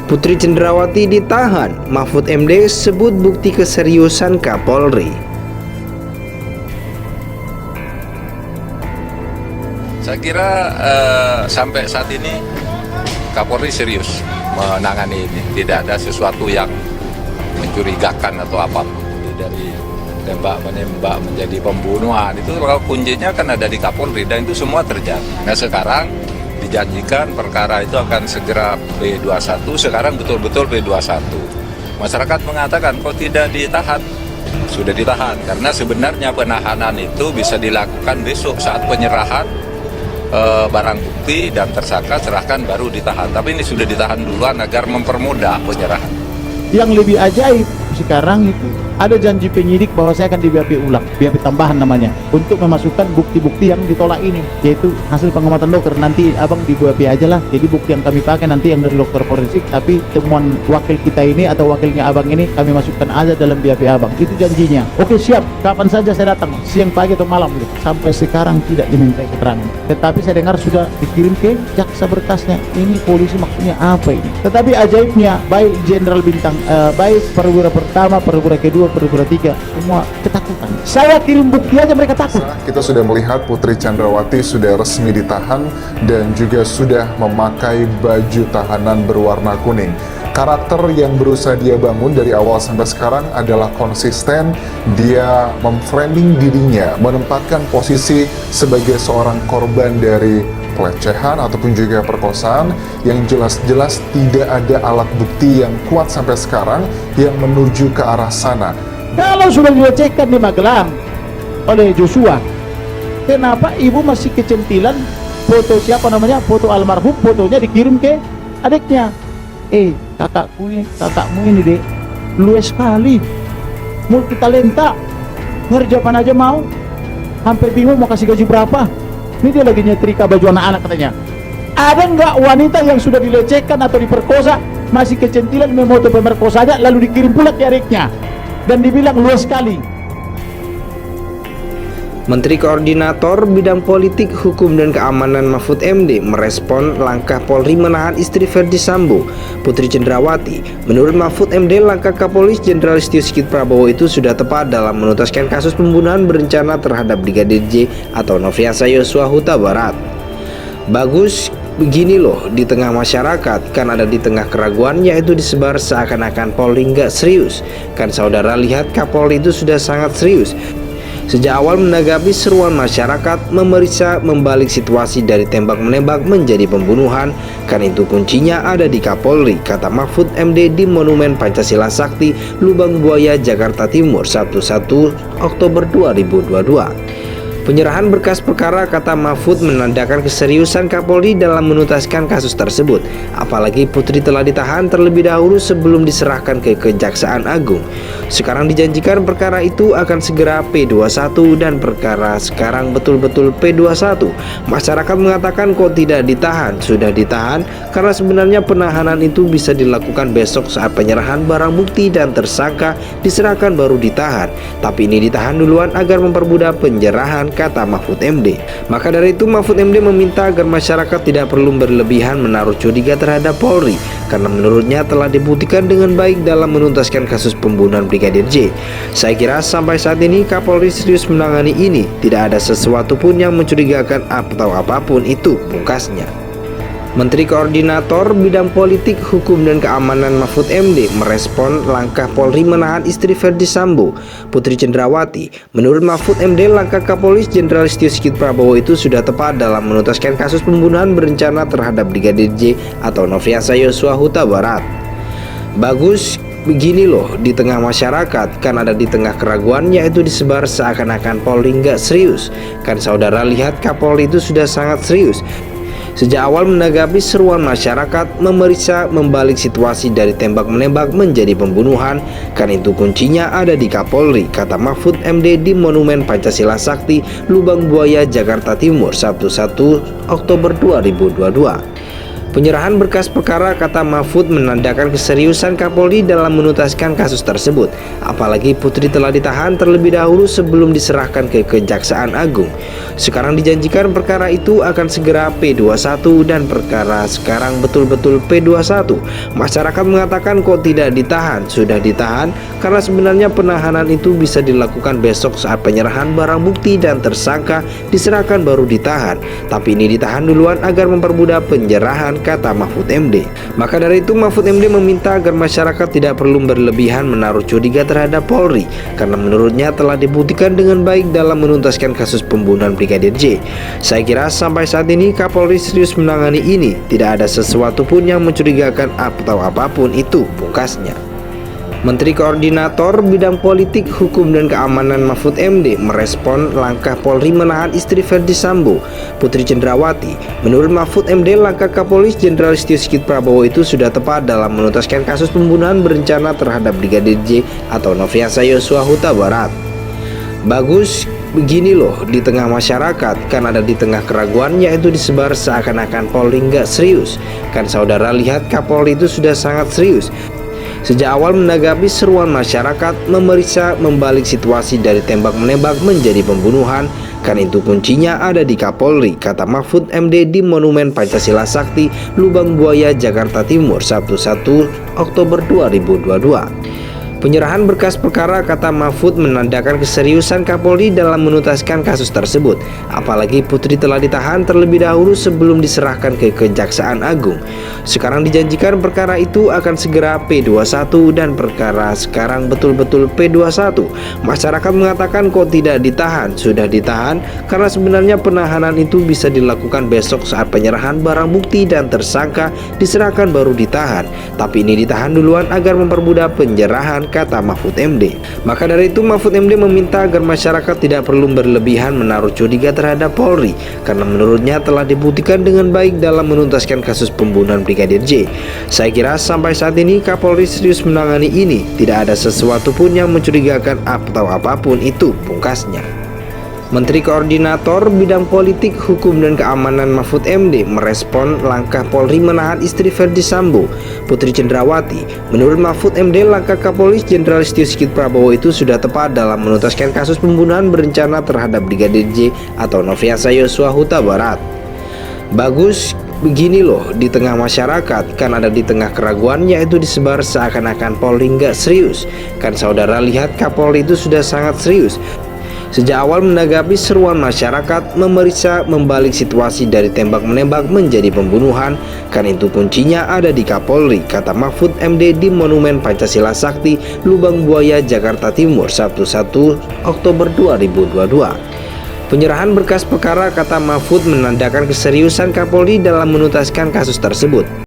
Putri Cendrawati ditahan, Mahfud MD sebut bukti keseriusan Kapolri. Saya kira sampai saat ini Kapolri serius menangani ini. Tidak ada sesuatu yang mencurigakan atau apapun. Dari tembak menembak menjadi pembunuhan itu kalau kuncinya kan ada di Kapolri dan itu semua terjadi. Nah sekarang dijanjikan perkara itu akan segera P21, sekarang betul-betul P21. Masyarakat mengatakan kok tidak ditahan. Sudah ditahan karena sebenarnya penahanan itu bisa dilakukan besok saat penyerahan barang bukti dan tersangka serahkan baru ditahan. Tapi ini sudah ditahan duluan agar mempermudah penyerahan. Yang lebih ajaib sekarang itu ada janji penyidik bahwa saya akan di BAP ulang, BAP tambahan namanya, untuk memasukkan bukti-bukti yang ditolak ini, yaitu hasil pengamatan dokter. Nanti abang di BAP aja lah, jadi bukti yang kami pakai nanti yang dari dokter forensik, tapi temuan wakil kita ini atau wakilnya abang ini kami masukkan aja dalam BAP abang. Itu janjinya. Oke siap, kapan saja saya datang, siang, pagi atau malam gitu. Sampai sekarang tidak diminta keterangan, tetapi saya dengar sudah dikirim ke jaksa berkasnya. Ini polisi maksudnya apa ini? Tetapi ajaibnya baik Jenderal Bintang, baik perwira pertama, perwira kedua, perwira tiga, semua ketakutan. Saya kirim bukti aja mereka takut. Kita sudah melihat Putri Cendrawati sudah resmi ditahan dan juga sudah memakai baju tahanan berwarna kuning. Karakter yang berusaha dia bangun dari awal sampai sekarang adalah konsisten. Dia memframing dirinya, menempatkan posisi sebagai seorang korban dari pelecehan ataupun juga perkosaan yang jelas-jelas tidak ada alat bukti yang kuat sampai sekarang yang menuju ke arah sana. Kalau sudah dilecehkan di Magelang oleh Joshua, kenapa ibu masih kecentilan foto siapa namanya, foto almarhum, fotonya dikirim ke adiknya? Kakakmu ini dek, luas sekali, multi talenta, kerja apa aja mau, hampir bingung mau kasih gaji berapa. Ini dia lagi nyetrika baju anak-anak katanya. Ada nggak wanita yang sudah dilecehkan atau diperkosa masih kecentilan memoto pemerkosanya lalu dikirim pula ke adiknya dan dibilang luas sekali? Menteri Koordinator Bidang Politik, Hukum, dan Keamanan Mahfud MD merespon langkah Polri menahan istri Ferdi Sambo, Putri Cendrawati. Menurut Mahfud MD, langkah Kapolri Jenderal Listio Sigit Prabowo itu sudah tepat dalam menuntaskan kasus pembunuhan berencana terhadap Brigadir J atau Nofriansah Yosua Huta Barat. Bagus begini loh, di tengah masyarakat kan ada di tengah keraguan, yaitu disebar seakan-akan Polri nggak serius. Kan saudara lihat Kapolri itu sudah sangat serius. Sejak awal menanggapi seruan masyarakat, memeriksa membalik situasi dari tembak-menembak menjadi pembunuhan. Kan itu kuncinya ada di Kapolri, kata Mahfud MD di Monumen Pancasila Sakti, Lubang Buaya, Jakarta Timur, Sabtu 1 Oktober 2022. Penyerahan berkas perkara, kata Mahfud, menandakan keseriusan Kapolri dalam menuntaskan kasus tersebut. Apalagi Putri telah ditahan terlebih dahulu sebelum diserahkan ke Kejaksaan Agung. Sekarang dijanjikan perkara itu akan segera P21 dan perkara sekarang betul-betul P21. Masyarakat mengatakan kok tidak ditahan. Sudah ditahan karena sebenarnya penahanan itu bisa dilakukan besok saat penyerahan barang bukti dan tersangka diserahkan baru ditahan. Tapi ini ditahan duluan agar mempermudah penyerahan, kata Mahfud MD. Maka dari itu Mahfud MD meminta agar masyarakat tidak perlu berlebihan menaruh curiga terhadap Polri, karena menurutnya telah dibuktikan dengan baik dalam menuntaskan kasus pembunuhan Brigadir J. Saya kira sampai saat ini Kapolri serius menangani ini, tidak ada sesuatu pun yang mencurigakan atau apapun itu, pungkasnya. Menteri Koordinator Bidang Politik, Hukum, dan Keamanan Mahfud MD merespon langkah Polri menahan istri Ferdi Sambo, Putri Cendrawati. Menurut Mahfud MD, langkah Kapolri Jenderal Listio Sigit Prabowo itu sudah tepat dalam menuntaskan kasus pembunuhan berencana terhadap Brigadir J atau Nofriansah Yosua Huta Barat. Bagus begini loh, di tengah masyarakat kan ada di tengah keraguan, yaitu disebar seakan-akan Polri nggak serius. Kan saudara lihat Kapolri itu sudah sangat serius. Sejak awal menanggapi seruan masyarakat, memeriksa membalik situasi dari tembak-menembak menjadi pembunuhan. Kan itu kuncinya ada di Kapolri, kata Mahfud MD di Monumen Pancasila Sakti, Lubang Buaya, Jakarta Timur, Sabtu 1 Oktober 2022. Penyerahan berkas perkara, kata Mahfud, menandakan keseriusan Kapolri dalam menuntaskan kasus tersebut. Apalagi Putri telah ditahan terlebih dahulu sebelum diserahkan ke Kejaksaan Agung. Sekarang dijanjikan perkara itu akan segera P21 dan perkara sekarang betul-betul P21. Masyarakat mengatakan kok tidak ditahan, sudah ditahan karena sebenarnya penahanan itu bisa dilakukan besok saat penyerahan barang bukti dan tersangka diserahkan baru ditahan. Tapi ini ditahan duluan agar mempermudah penyerahan, kata Mahfud MD. Maka dari itu Mahfud MD meminta agar masyarakat tidak perlu berlebihan menaruh curiga terhadap Polri karena menurutnya telah dibuktikan dengan baik dalam menuntaskan kasus pembunuhan Brigadir J. Saya kira sampai saat ini Kapolri serius menangani ini, tidak ada sesuatu pun yang mencurigakan atau apapun itu, pungkasnya. Menteri Koordinator Bidang Politik, Hukum, dan Keamanan Mahfud MD merespon langkah Polri menahan istri Ferdi Sambo, Putri Cendrawati. Menurut Mahfud MD, langkah Kapolri Jenderal Listio Sigit Prabowo itu sudah tepat dalam menuntaskan kasus pembunuhan berencana terhadap Brigadir J atau Nofriansah Yosua Huta Barat. Bagus begini loh di tengah masyarakat, kan ada di tengah keraguan yaitu disebar seakan-akan Polri nggak serius. Kan saudara lihat Kapolri itu sudah sangat serius. Sejak awal menanggapi seruan masyarakat, memeriksa membalik situasi dari tembak-menembak menjadi pembunuhan, kan itu kuncinya ada di Kapolri, kata Mahfud MD di Monumen Pancasila Sakti, Lubang Buaya, Jakarta Timur, Sabtu 1 Oktober 2022. Penyerahan berkas perkara, kata Mahfud, menandakan keseriusan Kapolri dalam menuntaskan kasus tersebut. Apalagi Putri telah ditahan terlebih dahulu sebelum diserahkan ke Kejaksaan Agung. Sekarang dijanjikan perkara itu akan segera P21 dan perkara sekarang betul-betul P21. Masyarakat mengatakan kok tidak ditahan, sudah ditahan karena sebenarnya penahanan itu bisa dilakukan besok saat penyerahan barang bukti dan tersangka diserahkan baru ditahan. Tapi ini ditahan duluan agar mempermudah penyerahan, kata Mahfud MD. Maka dari itu Mahfud MD meminta agar masyarakat tidak perlu berlebihan menaruh curiga terhadap Polri karena menurutnya telah dibuktikan dengan baik dalam menuntaskan kasus pembunuhan Brigadir J. Saya kira sampai saat ini Kapolri serius menangani ini, tidak ada sesuatu pun yang mencurigakan atau apapun itu, pungkasnya. Menteri Koordinator Bidang Politik, Hukum, dan Keamanan Mahfud MD merespon langkah Polri menahan istri Ferdi Sambo, Putri Cendrawati. Menurut Mahfud MD, langkah Kapolri Jenderal Listio Sigit Prabowo itu sudah tepat dalam menuntaskan kasus pembunuhan berencana terhadap Brigadir J atau Nofriansah Yosua Huta Barat. Bagus begini loh di tengah masyarakat, kan ada di tengah keraguan yaitu disebar seakan-akan Polri nggak serius. Kan saudara lihat Kapolri itu sudah sangat serius. Sejak awal menanggapi seruan masyarakat, memeriksa membalik situasi dari tembak-menembak menjadi pembunuhan, kan itu kuncinya ada di Kapolri, kata Mahfud MD di Monumen Pancasila Sakti, Lubang Buaya, Jakarta Timur, Sabtu 1 Oktober 2022. Penyerahan berkas perkara, kata Mahfud, menandakan keseriusan Kapolri dalam menuntaskan kasus tersebut.